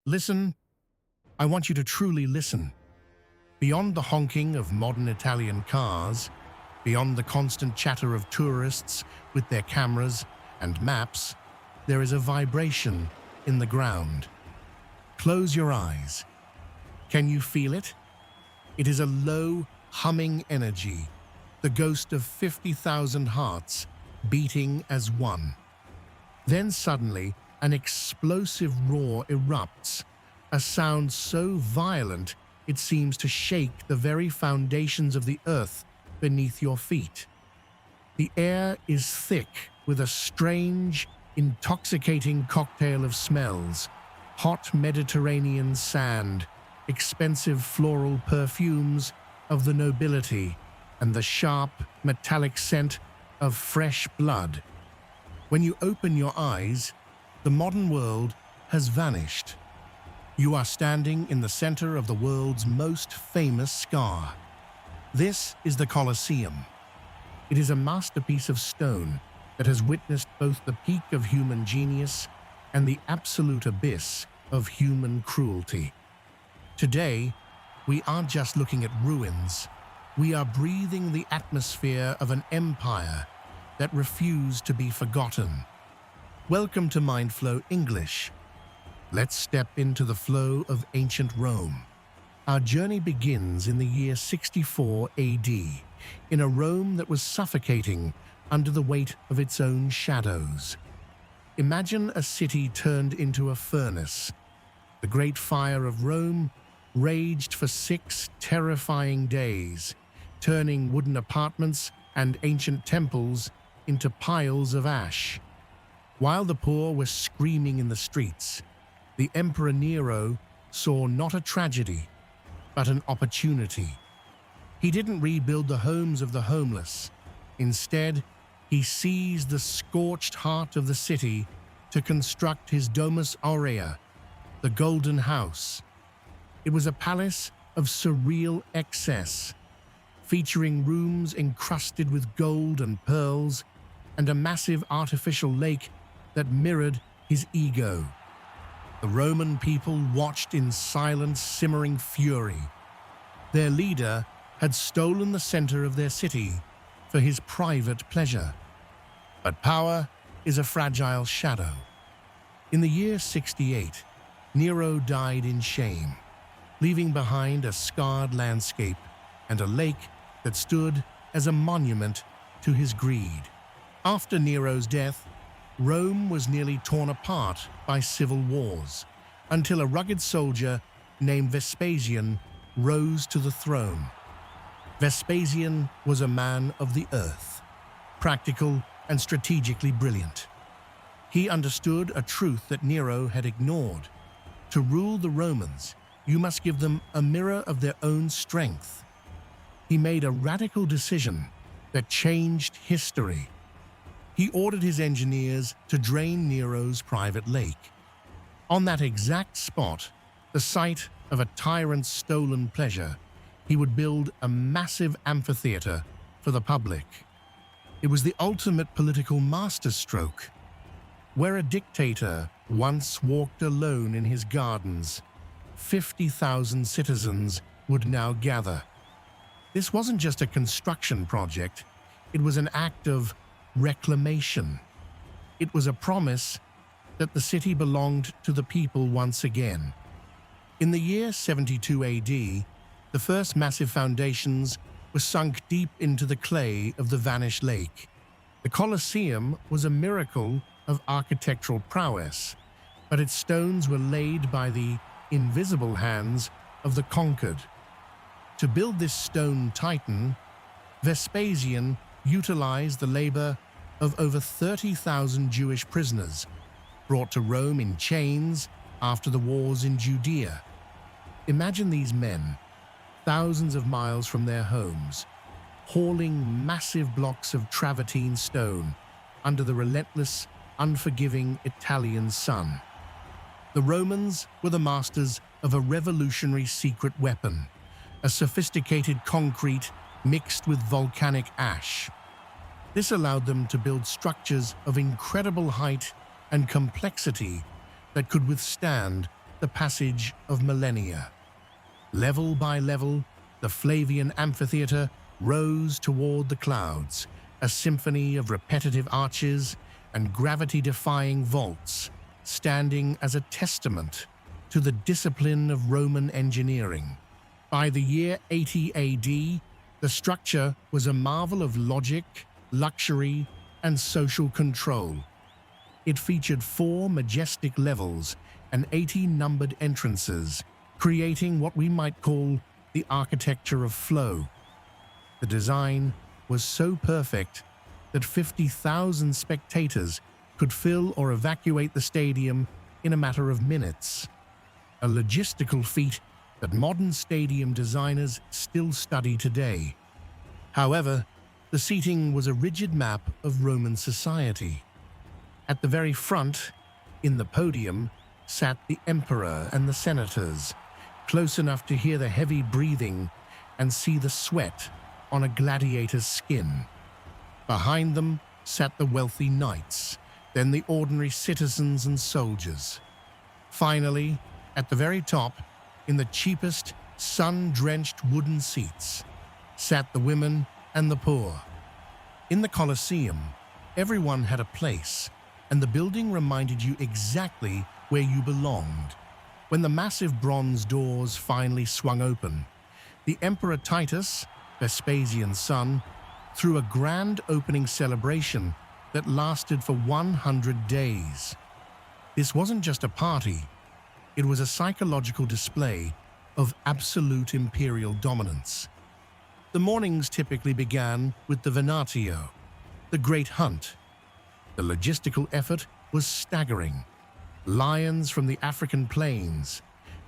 Listen, I want you to truly listen. Beyond the honking of modern Italian cars, beyond the constant chatter of tourists with their cameras and maps, there is a vibration in the ground. Close your eyes. Can you feel it? It is a low, humming energy, the ghost of 50,000 hearts beating as one. Then suddenly, an explosive roar erupts, a sound so violent it seems to shake the very foundations of the earth beneath your feet. The air is thick with a strange, intoxicating cocktail of smells: hot Mediterranean sand, expensive floral perfumes of the nobility, and the sharp, metallic scent of fresh blood. When you open your eyes, the modern world has vanished. You are standing in the center of the world's most famous scar. This is the Colosseum. It is a masterpiece of stone that has witnessed both the peak of human genius and the absolute abyss of human cruelty. Today, we aren't just looking at ruins. We are breathing the atmosphere of an empire that refused to be forgotten. Welcome to Mindflow English. Let's step into the flow of ancient Rome. Our journey begins in the year 64 AD, in a Rome that was suffocating under the weight of its own shadows. Imagine a city turned into a furnace. The Great Fire of Rome raged for 6 terrifying days, turning wooden apartments and ancient temples into piles of ash. While the poor were screaming in the streets, the Emperor Nero saw not a tragedy, but an opportunity. He didn't rebuild the homes of the homeless. Instead, he seized the scorched heart of the city to construct his Domus Aurea, the Golden House. It was a palace of surreal excess, featuring rooms encrusted with gold and pearls, and a massive artificial lake that mirrored his ego. The Roman people watched in silent, simmering fury. Their leader had stolen the center of their city for his private pleasure. But power is a fragile shadow. In the year 68, Nero died in shame, leaving behind a scarred landscape and a lake that stood as a monument to his greed. After Nero's death, Rome was nearly torn apart by civil wars, until a rugged soldier named Vespasian rose to the throne. Vespasian was a man of the earth, practical and strategically brilliant. He understood a truth that Nero had ignored. To rule the Romans, you must give them a mirror of their own strength. He made a radical decision that changed history. He ordered his engineers to drain Nero's private lake. On that exact spot, the site of a tyrant's stolen pleasure, he would build a massive amphitheater for the public. It was the ultimate political masterstroke. Where a dictator once walked alone in his gardens, 50,000 citizens would now gather. This wasn't just a construction project, it was an act of reclamation. It was a promise that the city belonged to the people once again. In the year 72 AD, the first massive foundations were sunk deep into the clay of the vanished lake. The Colosseum was a miracle of architectural prowess, but its stones were laid by the invisible hands of the conquered. To build this stone titan, Vespasian utilized the labor of over 30,000 Jewish prisoners, brought to Rome in chains after the wars in Judea. Imagine these men, thousands of miles from their homes, hauling massive blocks of travertine stone under the relentless, unforgiving Italian sun. The Romans were the masters of a revolutionary secret weapon, a sophisticated concrete mixed with volcanic ash. This allowed them to build structures of incredible height and complexity that could withstand the passage of millennia. Level by level, the Flavian amphitheater rose toward the clouds, a symphony of repetitive arches and gravity-defying vaults, standing as a testament to the discipline of Roman engineering. By the year 80 AD, the structure was a marvel of logic, luxury, and social control. It featured 4 majestic levels and 80 numbered entrances, creating what we might call the architecture of flow. The design was so perfect that 50,000 spectators could fill or evacuate the stadium in a matter of minutes, a logistical feat that modern stadium designers still study today. However, the seating was a rigid map of Roman society. At the very front, in the podium, sat the emperor and the senators, close enough to hear the heavy breathing and see the sweat on a gladiator's skin. Behind them sat the wealthy knights, then the ordinary citizens and soldiers. Finally, at the very top, in the cheapest, sun-drenched wooden seats, sat the women and the poor. In the Colosseum, everyone had a place, and the building reminded you exactly where you belonged. When the massive bronze doors finally swung open, the Emperor Titus, Vespasian's son, threw a grand opening celebration that lasted for 100 days. This wasn't just a party, it was a psychological display of absolute imperial dominance. The mornings typically began with the Venatio, the Great Hunt. The logistical effort was staggering. Lions from the African plains,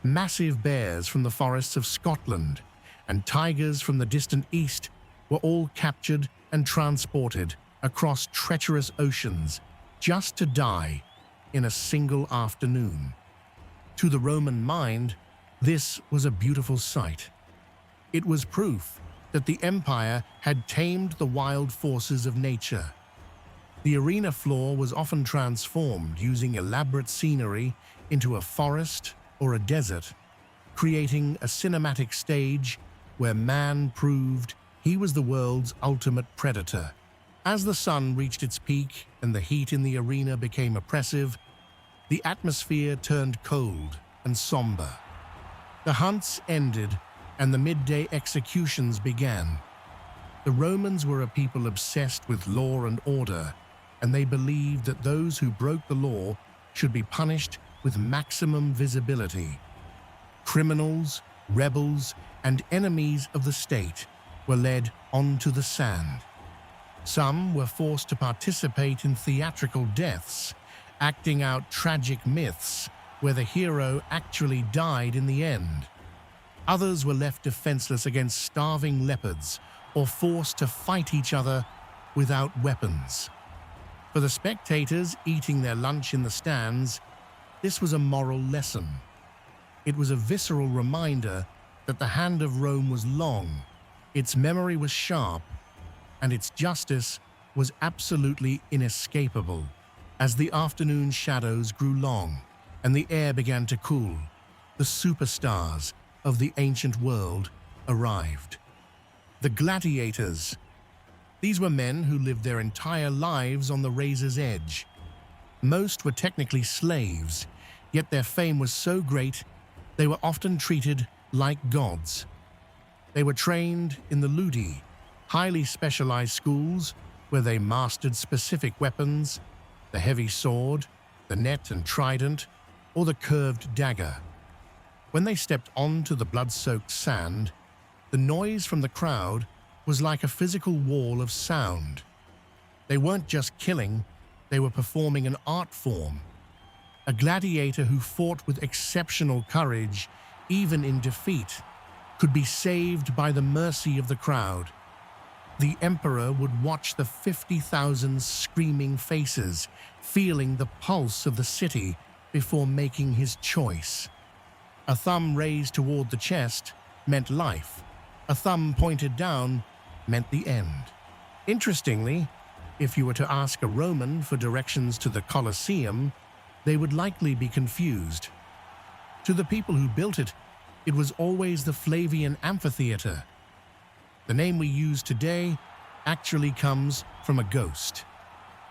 massive bears from the forests of Scotland, and tigers from the distant east were all captured and transported across treacherous oceans just to die in a single afternoon. To the Roman mind, this was a beautiful sight. It was proof that the empire had tamed the wild forces of nature. The arena floor was often transformed using elaborate scenery into a forest or a desert, creating a cinematic stage where man proved he was the world's ultimate predator. As the sun reached its peak and the heat in the arena became oppressive, the atmosphere turned cold and somber. The hunts ended and the midday executions began. The Romans were a people obsessed with law and order, and they believed that those who broke the law should be punished with maximum visibility. Criminals, rebels, and enemies of the state were led onto the sand. Some were forced to participate in theatrical deaths, acting out tragic myths where the hero actually died in the end. Others were left defenseless against starving leopards or forced to fight each other without weapons. For the spectators eating their lunch in the stands, this was a moral lesson. It was a visceral reminder that the hand of Rome was long, its memory was sharp, and its justice was absolutely inescapable. As the afternoon shadows grew long and the air began to cool, the superstars of the ancient world arrived. The gladiators. These were men who lived their entire lives on the razor's edge. Most were technically slaves, yet their fame was so great they were often treated like gods. They were trained in the ludi, highly specialized schools where they mastered specific weapons, the heavy sword, the net and trident, or the curved dagger. When they stepped onto the blood-soaked sand, the noise from the crowd was like a physical wall of sound. They weren't just killing, they were performing an art form. A gladiator who fought with exceptional courage, even in defeat, could be saved by the mercy of the crowd. The emperor would watch the 50,000 screaming faces, feeling the pulse of the city before making his choice. A thumb raised toward the chest meant life. A thumb pointed down meant the end. Interestingly, if you were to ask a Roman for directions to the Colosseum, they would likely be confused. To the people who built it, it was always the Flavian Amphitheater. The name we use today actually comes from a ghost.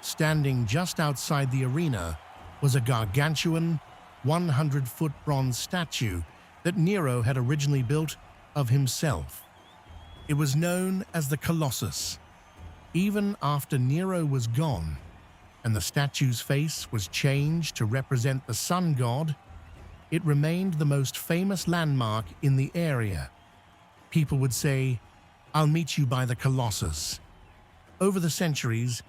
Standing just outside the arena was a gargantuan 100-foot bronze statue that Nero had originally built of himself. It was known as the Colossus. Even after Nero was gone, and the statue's face was changed to represent the sun god, it remained the most famous landmark in the area. People would say, "I'll meet you by the Colossus." Over the centuries,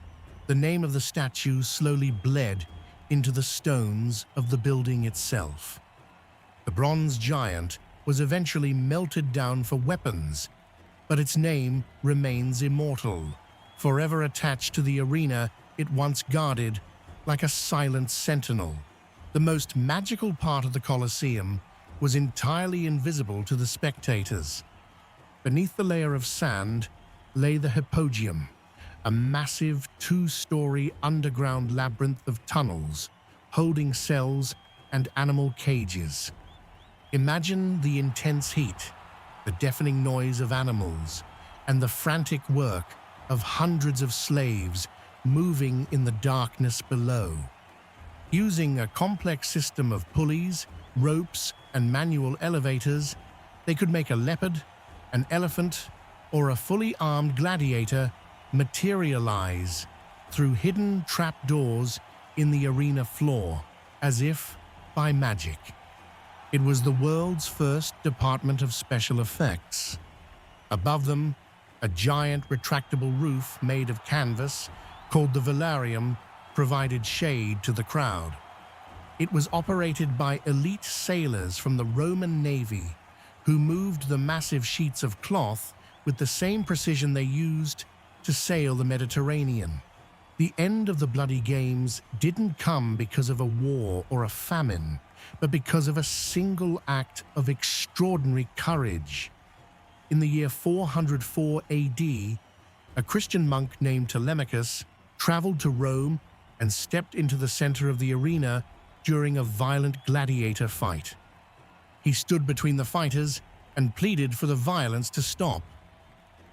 the name of the statue slowly bled into the stones of the building itself. The bronze giant was eventually melted down for weapons, but its name remains immortal, forever attached to the arena it once guarded like a silent sentinel. The most magical part of the Colosseum was entirely invisible to the spectators. Beneath the layer of sand lay the Hypogeum, a massive two-story underground labyrinth of tunnels holding cells and animal cages. Imagine the intense heat, the deafening noise of animals, and the frantic work of hundreds of slaves moving in the darkness below. Using a complex system of pulleys, ropes, and manual elevators, they could make a leopard, an elephant, or a fully armed gladiator materialize through hidden trapdoors in the arena floor, as if by magic. It was the world's first department of special effects. Above them, a giant retractable roof made of canvas, called the Velarium, provided shade to the crowd. It was operated by elite sailors from the Roman Navy, who moved the massive sheets of cloth with the same precision they used to sail the Mediterranean. The end of the bloody games didn't come because of a war or a famine, but because of a single act of extraordinary courage. In the year 404 AD, a Christian monk named Telemachus traveled to Rome and stepped into the center of the arena during a violent gladiator fight. He stood between the fighters and pleaded for the violence to stop.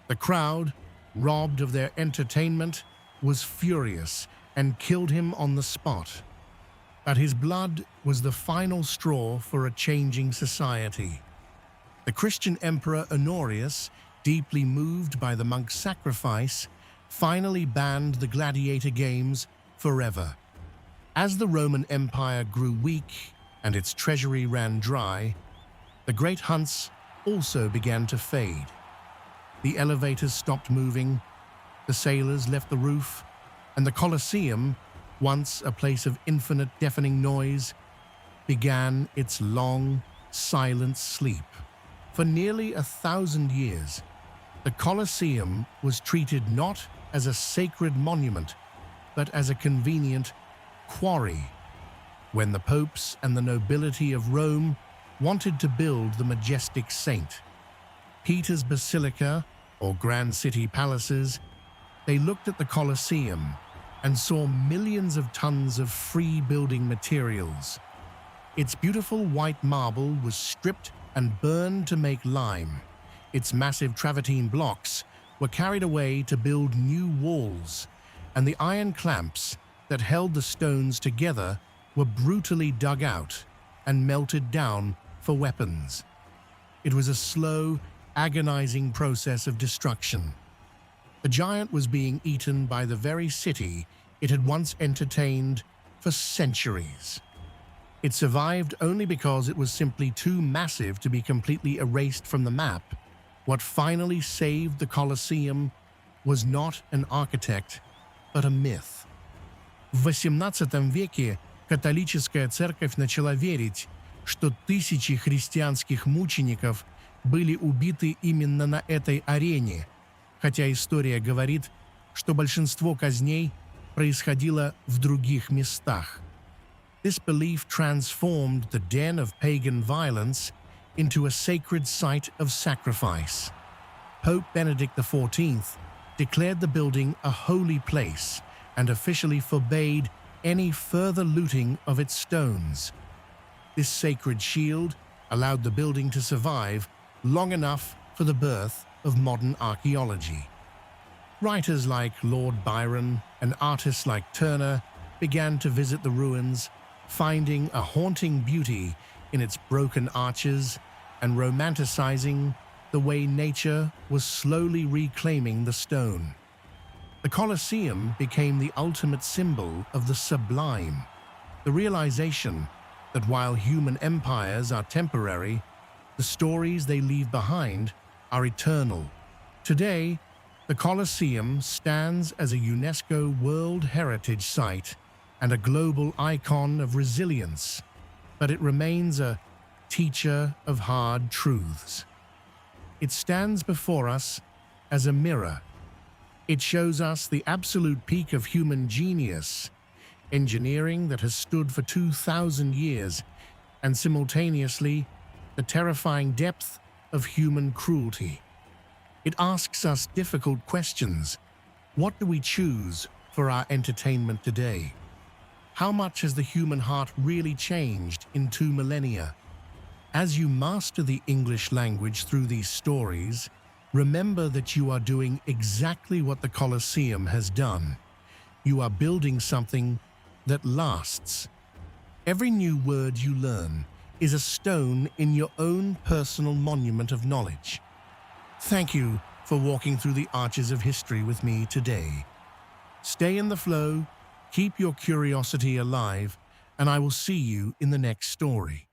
The crowd, robbed of their entertainment, was furious and killed him on the spot. But his blood was the final straw for a changing society. The Christian emperor Honorius, deeply moved by the monk's sacrifice, finally banned the gladiator games forever. As the Roman Empire grew weak and its treasury ran dry, the great hunts also began to fade. The elevators stopped moving, the sailors left the roof, and the Colosseum, once a place of infinite deafening noise, began its long, silent sleep. For nearly 1,000 years, the Colosseum was treated not as a sacred monument, but as a convenient quarry. When the popes and the nobility of Rome wanted to build the majestic saint, Peter's Basilica, or Grand City Palaces, they looked at the Colosseum and saw millions of tons of free building materials. Its beautiful white marble was stripped and burned to make lime. Its massive travertine blocks were carried away to build new walls, and the iron clamps that held the stones together were brutally dug out and melted down for weapons. It was a slow, agonizing process of destruction. The giant was being eaten by the very city it had once entertained for centuries. It survived only because it was simply too massive to be completely erased from the map. What finally saved the Colosseum was not an architect, but a myth. В XVIII веке католическая церковь начала верить, что тысячи христианских мучеников были убиты именно на этой арене, хотя история говорит, что большинство казней происходило в других местах. This belief transformed the den of pagan violence into a sacred site of sacrifice. Pope Benedict XIV declared the building a holy place and officially forbade any further looting of its stones. This sacred shield allowed the building to survive long enough for the birth of modern archaeology. Writers like Lord Byron and artists like Turner began to visit the ruins, finding a haunting beauty in its broken arches and romanticizing the way nature was slowly reclaiming the stone. The Colosseum became the ultimate symbol of the sublime, the realization that while human empires are temporary, the stories they leave behind are eternal. Today, the Colosseum stands as a UNESCO World Heritage Site and a global icon of resilience, but it remains a teacher of hard truths. It stands before us as a mirror. It shows us the absolute peak of human genius, engineering that has stood for 2,000 years, and simultaneously the terrifying depth of human cruelty. It asks us difficult questions. What do we choose for our entertainment today? How much has the human heart really changed in 2 millennia? As you master the English language through these stories, remember that you are doing exactly what the Colosseum has done. You are building something that lasts. Every new word you learn is a stone in your own personal monument of knowledge. Thank you for walking through the arches of history with me today. Stay in the flow, keep your curiosity alive, and I will see you in the next story.